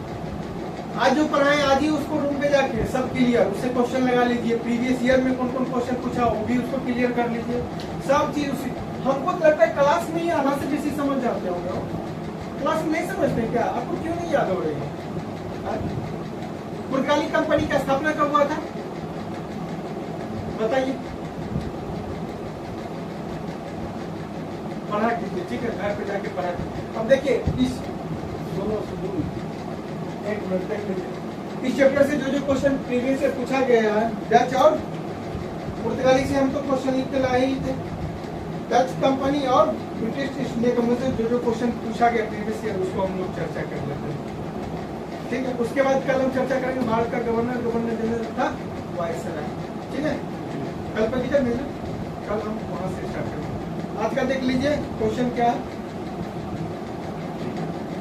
आज जो पढ़ाए आज ही उसको रूम पे जाके सब क्लियर, उससे क्वेश्चन लगा लीजिए। प्रीवियस ईयर में कौन क्वेश्चन पूछा वो भी उसको क्लियर कर लीजिए। सब चीज उसी, हमको तो लगता है क्लास में ही आधा से बेसी समझ जाते होंगे। क्लास में नहीं समझते क्या? आपको क्यों नहीं याद हो रही है? पुर्तगाली कंपनी का स्थापना कब हुआ था बताइए? पढ़ा कीजिए, ठीक है, घर पे जाके पढ़ा कीजिए। अब देखिए इस दोनों से दूर 1 मिनट देख लीजिए। इस चैप्टर से जो क्वेश्चन प्रीवियस से पूछा गया है डच और पुर्तगाली से हम तो क्वेश्चन लिख के लाए ही थे। डच कंपनी और ब्रिटिश ईस्ट इंडिया कंपनी से जो क्वेश्चन पूछा गया प्रीवियस ईयर उसको हम लोग चर्चा कर लेते हैं। ठीक है, उसके बाद कल हम चर्चा करेंगे भारत का गवर्नर जनरल था वायसराय। ठीक है, कल पर टीचर मिल कल हम वहां से स्टार्ट करेंगे। आज का देख लीजिए क्वेश्चन क्या है।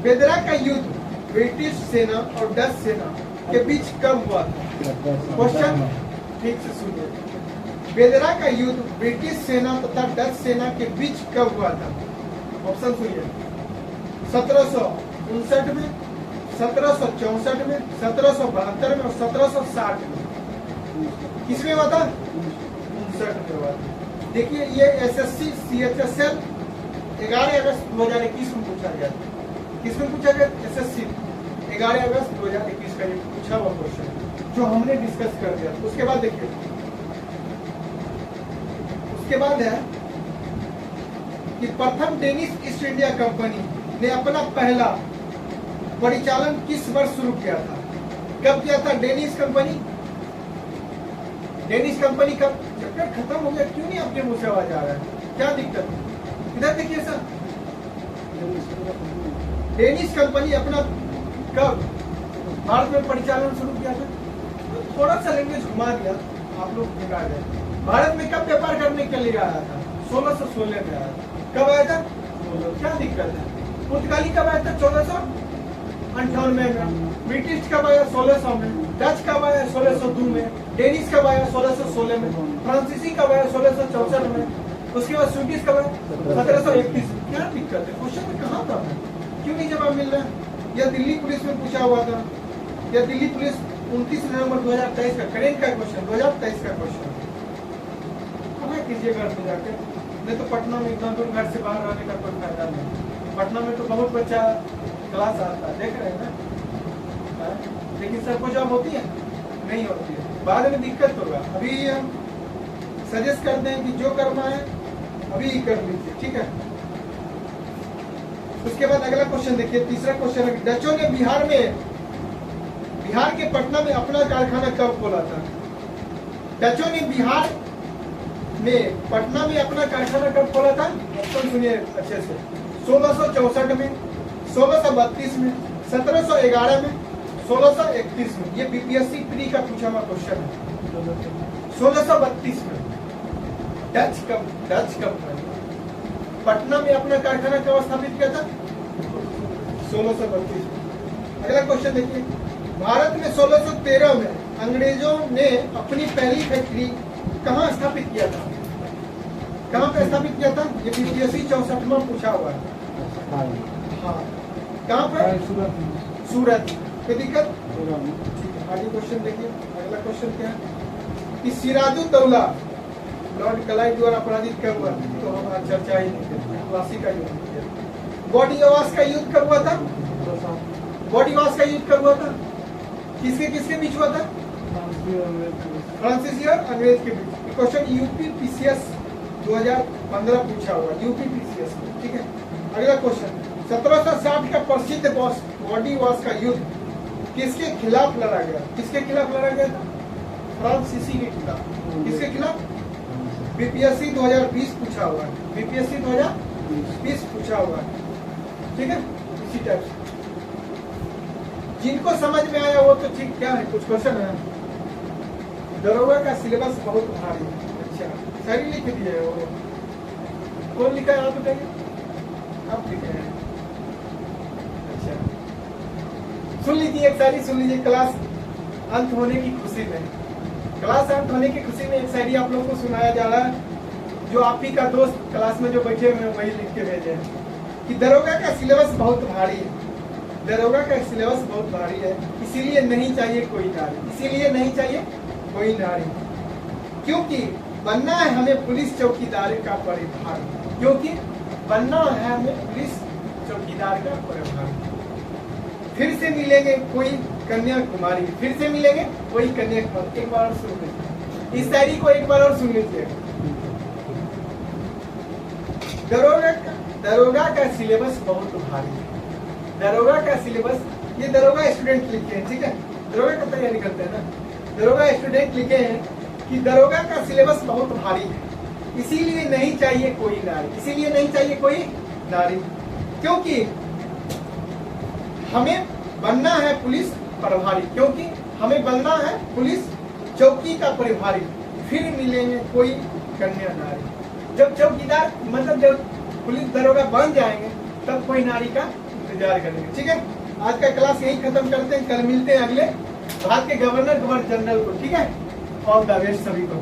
बेदरा का युद्ध ब्रिटिश सेना और डच सेना के बीच कब हुआ था? क्वेश्चन ठीक से सुनिए। बेदरा का युद्ध ब्रिटिश सेना तथा डच सेना के बीच कब हुआ था? ऑप्शन सुनिए। 1759 में, 1764 में, 1772 में और 1760 में। किसमें हुआ था? 59 में हुआ था। देखिए ये एसएससी CHSL 11 अगस्त 2021 में पूछा गया था। किसमें पूछा गया? एसएससी 11 अगस्त 2021 का ये पूछा हुआ क्वेश्चन जो हमने डिस्कस कर दिया। उसके बाद देखिए, उसके बाद है कि प्रथम डेनिश ईस्ट इंडिया कंपनी ने अपना पहला परिचालन किस वर्ष शुरू किया था? कब किया था डेनिश कंपनी? डेनिश कंपनी कब? चैप्टर खत्म हो गया, क्यों नहीं आपके मुंह से आवाज आ रहा है? क्या दिक्कत है? इधर देखिए सर, डेनिश कंपनी अपना कब भारत में परिचालन शुरू किया था? तो थोड़ा सा लैंग्वेज घुमा दिया, आप लोग बिगाड़ गए। भारत में कब व्यापार करने के लिए आया था? 1616 में आया था। कब आया था? क्या दिक्कत है? पुर्तगाली कब आया था? 1498 में। ब्रिटिश कब आया? 1600 में। डच कब आया? 1602 में। डेनिश कब आया? 1616 में। फ्रांसीसी कब आया? 1664 में। उसके बाद स्वीडिश कब आया? 1731। क्या दिक्कत है? क्वेश्चन में कहाँ था? क्यों नहीं जवाब मिल रहा है? यह दिल्ली पुलिस में पूछा हुआ था। यह दिल्ली पुलिस 29 नवंबर 2023 का करेंट का क्वेश्चन, 2023 का क्वेश्चन। कहाँ कीजिए घर में जाके, नहीं तो पटना में इतना दूर घर से बाहर रहने का कोई फायदा नहीं। पटना में तो बहुत बच्चा क्लास आता है, देख रहे हैं ना। लेकिन सबको जॉब होती है? नहीं होती है, बाद में दिक्कत होगा। अभी हम सजेस्ट करते हैं कि जो करना है अभी ही कर लीजिए। ठीक है, उसके बाद अगला क्वेश्चन देखिए, तीसरा क्वेश्चन है डचों ने बिहार के पटना में अपना कारखाना कब खोला था? डचों ने बिहार में पटना में अपना कारखाना कब खोला था? ऑप्शन सुनिए अच्छे से। 1664 में, 1632 में, 1711 में, 1631 में। ये बीपीएससी प्री का पूछा हुआ क्वेश्चन है। 1632 में डच कंपनी पटना में अपना कारखाना कब स्थापित किया था? 1632 में। अगला क्वेश्चन देखिए, भारत में 1613 में अंग्रेजों ने अपनी पहली फैक्ट्री कहाँ स्थापित किया था? कहाँ पे स्थापित किया था? ये बीपीएससी 64वां पूछा हुआ है। हाँ, कहाँ पर? सूरत। कोई दिक्कत? आगे क्वेश्चन देखिए, अगला क्वेश्चन क्या है कि सिराजुद्दौला लॉर्ड क्लाइव द्वारा पराजित कब हुआ? तो हम चर्चा ही नहीं करते, वासी का युद्ध किया। बॉडीवास का युद्ध कब हुआ था? बॉडीवास का युद्ध कब हुआ था? किसके बीच हुआ था? फ्रांसीसी और अंग्रेज के बीच। क्वेश्चन यूपी पीसीएस 2015 पूछा हुआ, यूपी पीसीएस। ठीक है, अगला क्वेश्चन 1760 का प्रसिद्ध बॉडीवास का युद्ध किसके खिलाफ लड़ा गया? किसके खिलाफ लड़ा गया था? फ्रांसीसी के खिलाफ। किसके खिलाफ? बीपीएससी 2020 पूछा हुआ है। बीपीएससी 2020 पूछा हुआ है। ठीक है, इसी टाइप से जिनको समझ में आया वो तो ठीक। क्या है, कुछ क्वेश्चन है? दरोगा का सिलेबस बहुत भारी है। अच्छा, शायरी लिख दिए है वो। कौन लिखा है आप बताइए? आप लिखे हैं? अच्छा, सुन लीजिए एक शायरी, सुन लीजिए। क्लास अंत होने की खुशी में, क्लास अंत होने की खुशी में एक शायरी आप लोगों को सुनाया जा रहा है जो आप ही का दोस्त क्लास में जो बैठे हुए वही लिख के भेजे हैं कि दरोगा का सिलेबस बहुत भारी है। दरोगा का सिलेबस बहुत भारी है, इसीलिए नहीं चाहिए कोई नारी। इसीलिए नहीं चाहिए कोई नारी, क्योंकि बनना है हमें पुलिस चौकीदार का परिभार। क्योंकि बनना है हमें पुलिस चौकीदार का परिभार। फिर से मिलेंगे कोई कन्याकुमारी, फिर से मिलेंगे कोई कन्याकुमारी। एक बार और सुन लीजिए इस शायरी को, एक बार और सुन लीजिए। दरोगा का सिलेबस बहुत भारी है। दरोगा का सिलेबस, ये दरोगा स्टूडेंट लिखे हैं। ठीक है, दरोगा का तैयारी करते हैं ना, दरोगा स्टूडेंट लिखे हैं कि दरोगा का सिलेबस बहुत भारी है, इसीलिए नहीं चाहिए कोई नारी, इसीलिए नहीं चाहिए कोई नारी, क्योंकि हमें बनना है पुलिस प्रभारी, क्योंकि हमें बनना है पुलिस चौकी का प्रभारी, फिर मिलेंगे कोई कन्या नारी। जब चौकीदार मतलब जब पुलिस दरोगा बन जाएंगे तब कोई नारी का इंतजार करेंगे। ठीक है, आज का क्लास यही खत्म करते हैं, कल मिलते हैं अगले भारत के गवर्नर जनरल को। ठीक है, ऑल द बेस्ट सभी को।